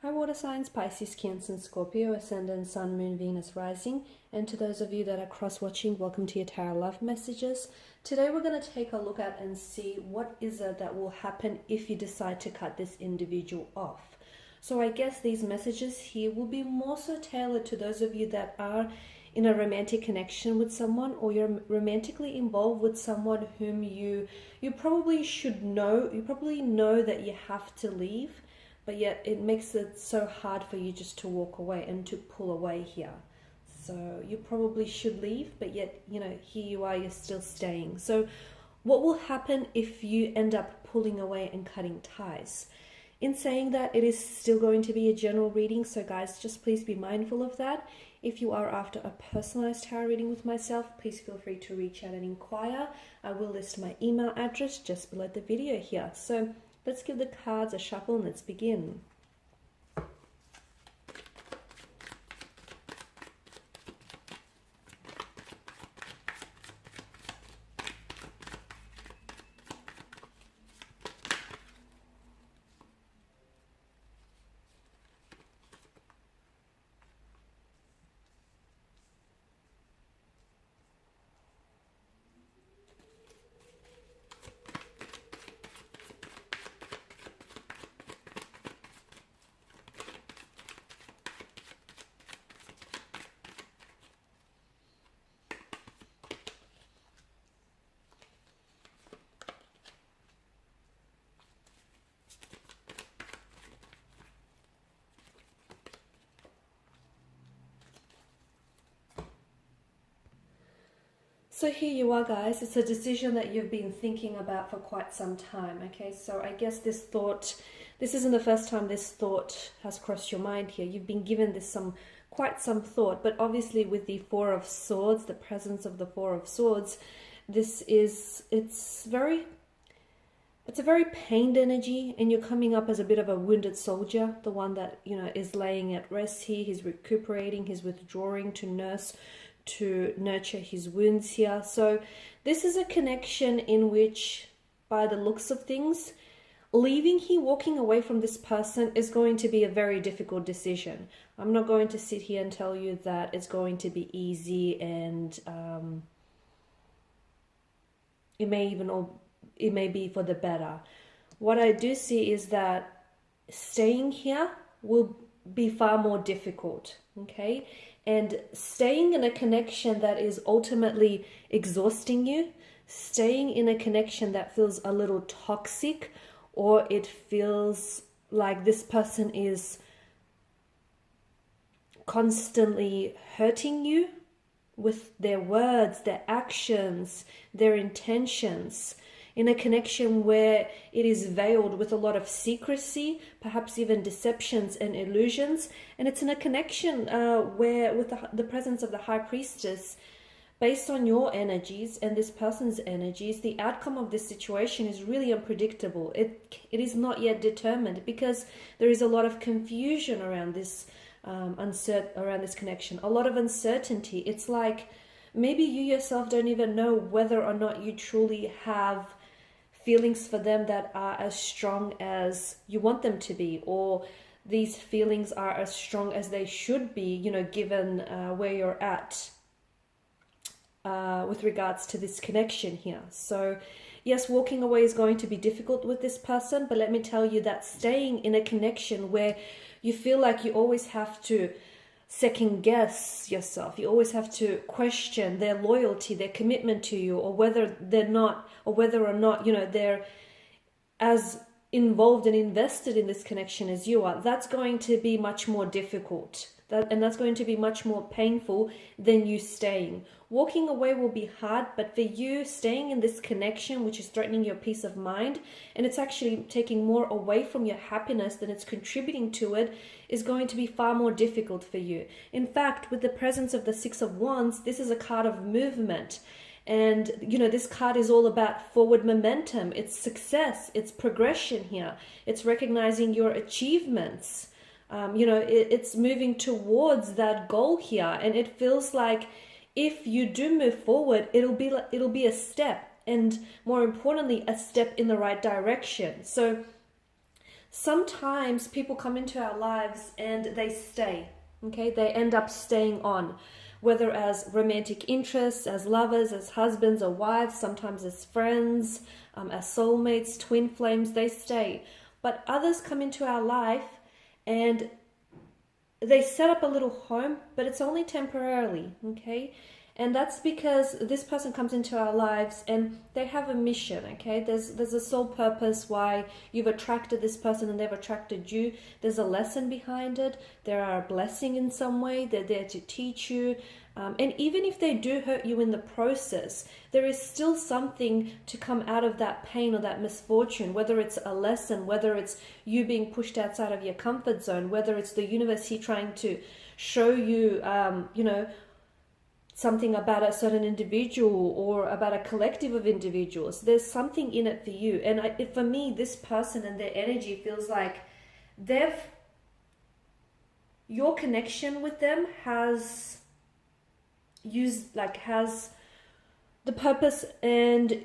Hi water signs, Pisces, Cancer and Scorpio, Ascendant, Sun, Moon, Venus, Rising. And to those of you that are cross-watching, welcome to your Tarot Love Messages. Today we're going to take a look at and see what is it that will happen if you decide to cut this individual off. So I guess these messages here will be more so tailored to those of you that are in a romantic connection with someone, or you're romantically involved with someone whom you probably should know. You probably know that you have to leave, but yet it makes it so hard for you just to walk away and to pull away here. So you probably should leave, but yet, here you are, you're still staying. So what will happen if you end up pulling away and cutting ties? In saying that, it is still going to be a general reading, so guys, just please be mindful of that. If you are after a personalized tarot reading with myself, please feel free to reach out and inquire. I will list my email address just below the video here. So let's give the cards a shuffle and let's begin. So here you are, guys. It's a decision that you've been thinking about for quite some time, okay? So I guess this isn't the first time this thought has crossed your mind here. You've been given this quite some thought, but obviously with the Four of Swords, the presence of the Four of Swords, it's a very pained energy, and you're coming up as a bit of a wounded soldier, the one that, is laying at rest here. He's recuperating, he's withdrawing to nurture his wounds here. So this is a connection in which, by the looks of things, leaving here, walking away from this person is going to be a very difficult decision. I'm not going to sit here and tell you that it's going to be easy, and it may be for the better. What I do see is that staying here will be far more difficult, okay? And staying in a connection that is ultimately exhausting you, staying in a connection that feels a little toxic, or it feels like this person is constantly hurting you with their words, their actions, their intentions, in a connection where it is veiled with a lot of secrecy, perhaps even deceptions and illusions. And it's in a connection where, with the presence of the High Priestess, based on your energies and this person's energies, the outcome of this situation is really unpredictable. It is not yet determined, because there is a lot of confusion around this around this connection, a lot of uncertainty. It's like maybe you yourself don't even know whether or not you truly have feelings for them that are as strong as you want them to be, or these feelings are as strong as they should be, given where you're at with regards to this connection here. So yes, walking away is going to be difficult with this person, but let me tell you that staying in a connection where you feel like you always have to second guess yourself, you always have to question their loyalty, their commitment to you, or whether or not they're as involved and invested in this connection as you are, that's going to be much more difficult. That's going to be much more painful than you staying. Walking away will be hard, but for you, staying in this connection, which is threatening your peace of mind, and it's actually taking more away from your happiness than it's contributing to it, is going to be far more difficult for you. In fact, with the presence of the Six of Wands, this is a card of movement. And, this card is all about forward momentum. It's success. It's progression here. It's recognizing your achievements. It's moving towards that goal here. And it feels like if you do move forward, it'll be a step. And more importantly, a step in the right direction. So sometimes people come into our lives and they stay, okay? They end up staying on, whether as romantic interests, as lovers, as husbands or wives, sometimes as friends, as soulmates, twin flames, they stay. But others come into our life and they set up a little home, but it's only temporarily, okay? And that's because this person comes into our lives and they have a mission, okay? There's a sole purpose why you've attracted this person and they've attracted you. There's a lesson behind it. There are a blessing in some way. They're there to teach you. And even if they do hurt you in the process, there is still something to come out of that pain or that misfortune, whether it's a lesson, whether it's you being pushed outside of your comfort zone, whether it's the universe here trying to show you, something about a certain individual or about a collective of individuals. There's something in it for you. And for me, this person and their energy feels like your connection with them has the purpose and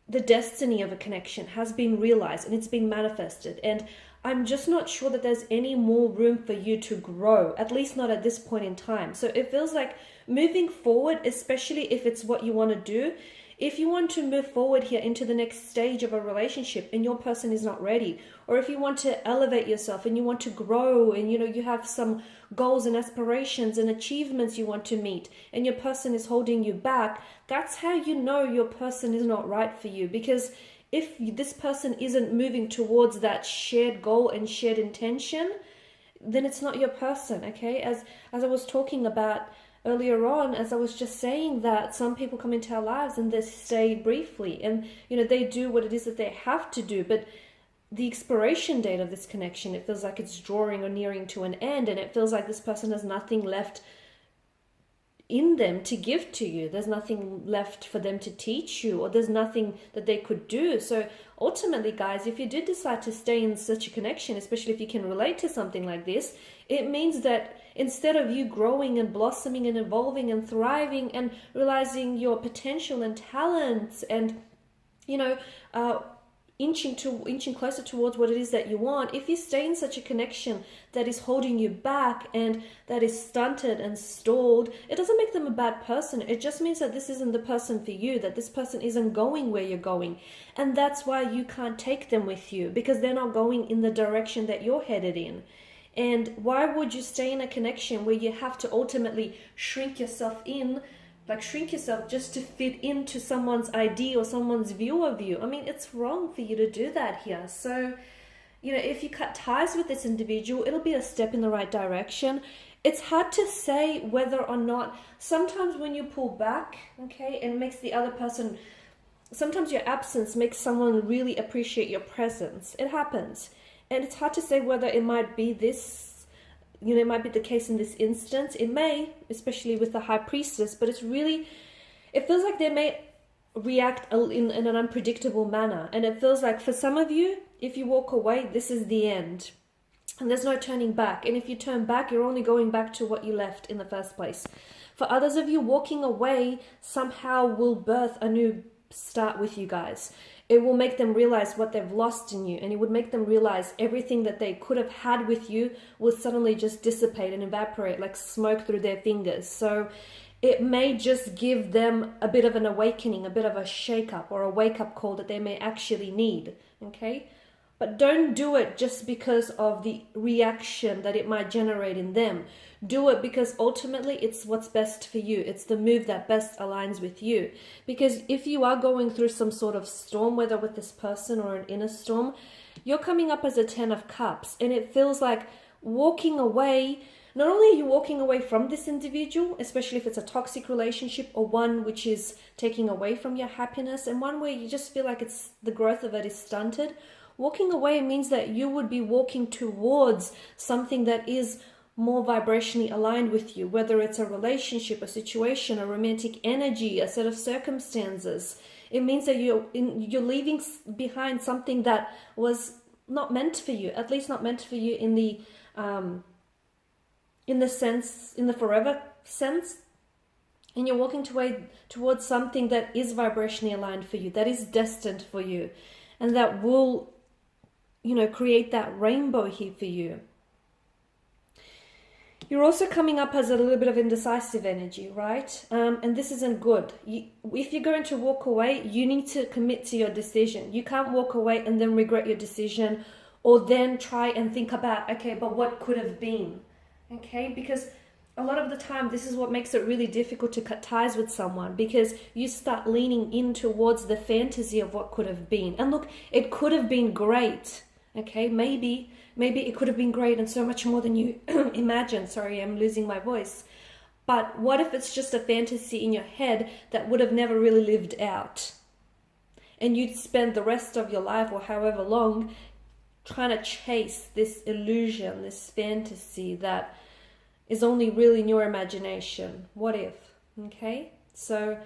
the destiny of a connection has been realized and it's been manifested. And I'm just not sure that there's any more room for you to grow, at least not at this point in time. So it feels like moving forward, especially if it's what you want to do, if you want to move forward here into the next stage of a relationship and your person is not ready, or if you want to elevate yourself and you want to grow and you have some goals and aspirations and achievements you want to meet and your person is holding you back, that's how you know your person is not right for you. Because if this person isn't moving towards that shared goal and shared intention, then it's not your person, okay? As I was talking about earlier on, as I was just saying, that some people come into our lives and they stay briefly and, they do what it is that they have to do. But the expiration date of this connection, it feels like it's drawing or nearing to an end, and it feels like this person has nothing left in them to give to you. There's nothing left for them to teach you, or there's nothing that they could do. So ultimately, guys, if you did decide to stay in such a connection, especially if you can relate to something like this, it means that instead of you growing and blossoming and evolving and thriving and realizing your potential and talents and inching closer towards what it is that you want, if you stay in such a connection that is holding you back and that is stunted and stalled, it doesn't make them a bad person. It just means that this isn't the person for you, that this person isn't going where you're going. And that's why you can't take them with you, because they're not going in the direction that you're headed in. And why would you stay in a connection where you have to ultimately shrink yourself just to fit into someone's idea or someone's view of you? I mean, it's wrong for you to do that here. So, if you cut ties with this individual, it'll be a step in the right direction. It's hard to say whether or not, sometimes when you pull back, okay, it makes the other person, sometimes your absence makes someone really appreciate your presence. It happens. And it's hard to say whether it might be this, it might be the case in this instance. It may, especially with the high priestess, but it feels like they may react in an unpredictable manner. And it feels like for some of you, if you walk away, this is the end. And there's no turning back. And if you turn back, you're only going back to what you left in the first place. For others of you, walking away somehow will birth a new start with you guys. It will make them realize what they've lost in you, and it would make them realize everything that they could have had with you will suddenly just dissipate and evaporate like smoke through their fingers. So it may just give them a bit of an awakening, a bit of a shake-up or a wake-up call that they may actually need, okay? But don't do it just because of the reaction that it might generate in them. Do it because ultimately it's what's best for you. It's the move that best aligns with you. Because if you are going through some sort of storm, whether with this person or an inner storm, you're coming up as a 10 of cups. And it feels like walking away, not only are you walking away from this individual, especially if it's a toxic relationship or one which is taking away from your happiness, and one where you just feel like the growth of it is stunted. Walking away means that you would be walking towards something that is more vibrationally aligned with you, whether it's a relationship, a situation, a romantic energy, a set of circumstances. It means that you're leaving behind something that was not meant for you, at least not meant for you in the forever sense. And you're walking towards something that is vibrationally aligned for you, that is destined for you, and that will create that rainbow here for you. You're also coming up as a little bit of indecisive energy, right? And this isn't good. If you're going to walk away, you need to commit to your decision. You can't walk away and then regret your decision, or then try and think about, okay, but what could have been? Okay, because a lot of the time, this is what makes it really difficult to cut ties with someone, because you start leaning in towards the fantasy of what could have been. And look, it could have been great. Okay, maybe it could have been great and so much more than you imagine. Sorry, I'm losing my voice. But what if it's just a fantasy in your head that would have never really lived out? And you'd spend the rest of your life, or however long, trying to chase this illusion, this fantasy that is only really in your imagination. What if? Okay? So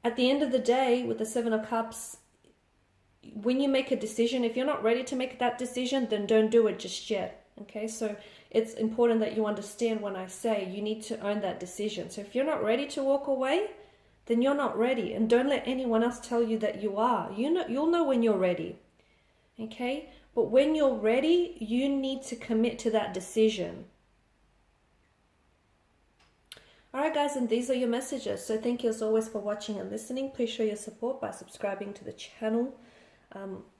at the end of the day, with the Seven of Cups, when you make a decision, if you're not ready to make that decision, then don't do it just yet. Okay, so it's important that you understand when I say you need to own that decision. So if you're not ready to walk away, then you're not ready, and don't let anyone else tell you that you are. You'll know when you're ready. Okay, but when you're ready, you need to commit to that decision. Alright guys, and these are your messages. So thank you as always for watching and listening. Please show your support by subscribing to the channel,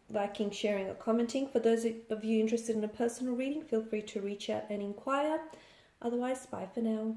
liking, sharing, or commenting. For those of you interested in a personal reading, feel free to reach out and inquire. Otherwise, bye for now.